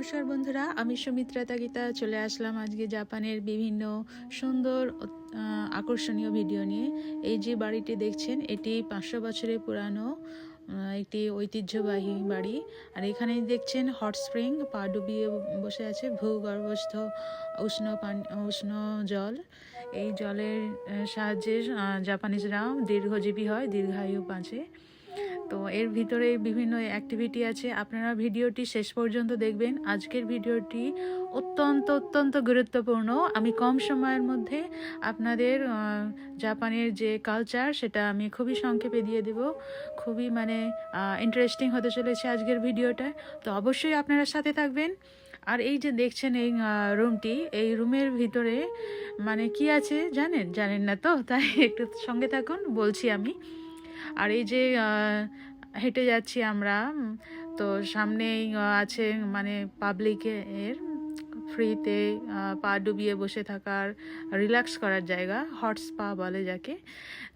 নমস্কার বন্ধুরা, আমি সুমিত্রা তাগিতা চলে আসলাম আজকে জাপানের বিভিন্ন সুন্দর আকর্ষণীয় ভিডিও নিয়ে। এই যে বাড়িটি দেখছেন এটি 500 বছরের পুরানো একটি ঐতিহ্যবাহী বাড়ি। আর এখানে দেখছেন হট স্প্রিং, পা ডুবিয়ে বসে আছে ভূগর্ভস্থ উষ্ণ জল। এই জলের সাহায্যে জাপানিজরা দীর্ঘজীবী হয়, দীর্ঘায়ু বাঁচে। তো এর ভিতরে বিভিন্ন অ্যাক্টিভিটি আছে, আপনারা ভিডিওটি শেষ পর্যন্ত দেখবেন। আজকের ভিডিওটি অত্যন্ত গুরুত্বপূর্ণ। আমি কম সময়ের মধ্যে আপনাদের জাপানের যে কালচার সেটা আমি খুবই সংক্ষেপে দিয়ে দেব। খুবই ইন্টারেস্টিং হতে চলেছে আজকের ভিডিওটা, তো অবশ্যই আপনারা সাথে থাকবেন। আর এই যে দেখছেন এই রুমটি, এই রুমের ভিতরে কি আছে জানেন না তো, তাই একটু সঙ্গে থাকুন, বলছি আমি। আর এই যে হেঁটে যাচ্ছি আমরা, তো সামনেই আছে পাবলিকের ফ্রিতে পা ডুবিয়ে বসে থাকার, রিল্যাক্স করার জায়গা, হট স্পা বলে যাকে।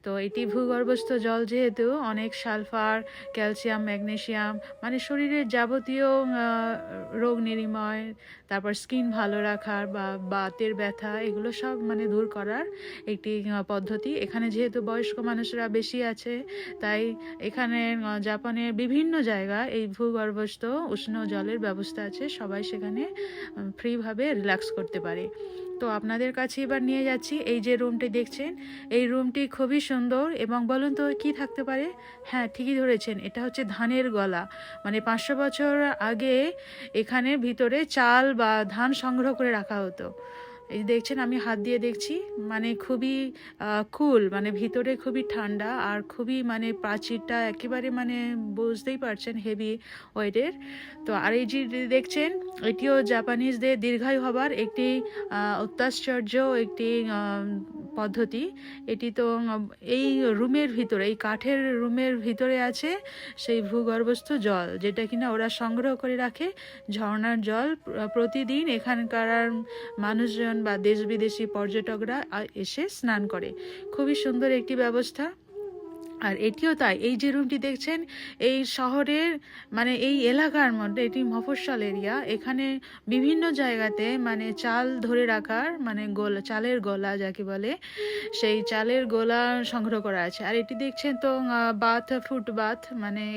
তো এটি ভূগর্ভস্থ জল, যেহেতু অনেক সালফার, ক্যালসিয়াম, ম্যাগনেসিয়াম, শরীরের যাবতীয় রোগ নিরাময়, তারপর স্কিন ভালো রাখার বা বাতের ব্যথা, এগুলো সব দূর করার একটি পদ্ধতি। এখানে যেহেতু বয়স্ক মানুষরা বেশি আছে, তাই এখানে জাপানের বিভিন্ন জায়গায় এই ভূগর্ভস্থ উষ্ণ জলের ব্যবস্থা আছে, সবাই সেখানে ফ্রিভাবে রিল্যাক্স করতে পারে। তো আপনাদের কাছে এবার নিয়ে যাচ্ছি। এই যে রুমটি দেখছেন, এই রুমটি খুবই সুন্দর। এবং বলুন তো কি থাকতে পারে? হ্যাঁ, ঠিকই ধরেছেন, এটা হচ্ছে ধানের গলা। 500 বছর আগে এখানে ভিতরে চাল বা ধান সংগ্রহ করে রাখা হতো। এই দেখছেন, আমি হাত দিয়ে দেখছি, খুবই কুল, ভিতরে খুবই ঠান্ডা, আর খুবই প্রাচীরটা একেবারে বুঝতেই পারছেন হেভি ওয়েটের। তো আর এই যে দেখছেন, এটিও জাপানিজদের দীর্ঘায়ু হবার একটি অত্যাশ্চর্য একটি পদ্ধতি। এটি তো এই রুমের ভিতরে, এই কাঠের রুমের ভিতরে আছে সেই ভূগর্ভস্থ জল, যেটা কিনা ওরা সংগ্রহ করে রাখে, ঝর্ণার জল। প্রতিদিন এখানকার মানুষজন বা দেশ বিদেশি পর্যটকরা এসে স্নান করে। খুবই সুন্দর একটি ব্যবস্থা। আর এটিও তাই, এই যে রুমটি দেখছেন, এই শহরের এই এলাকার মধ্যে, এটি মফস্বল এরিয়া, এখানে বিভিন্ন জায়গাতে চাল ধরে রাখার গোলা, চালের গোলা যাকে বলে, সেই চালের গোলা সংগ্রহ করা আছে। আর এটি দেখছেন তো ফুট বাথ,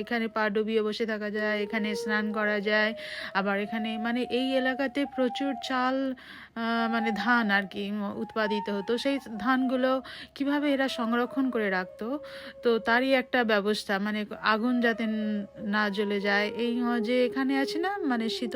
এখানে পা ডুবিয়ে বসে থাকা যায়, এখানে স্নান করা যায়। আবার এখানে এই এলাকাতে প্রচুর চাল ধান আর কি উৎপাদিত হতো। সেই ধানগুলো কিভাবে এরা সংরক্ষণ করে রাখতো, তো তারই একটা ব্যবস্থা, আগুন যাতে না জ্বলে যায়। এই যে এখানে আছে না শীতল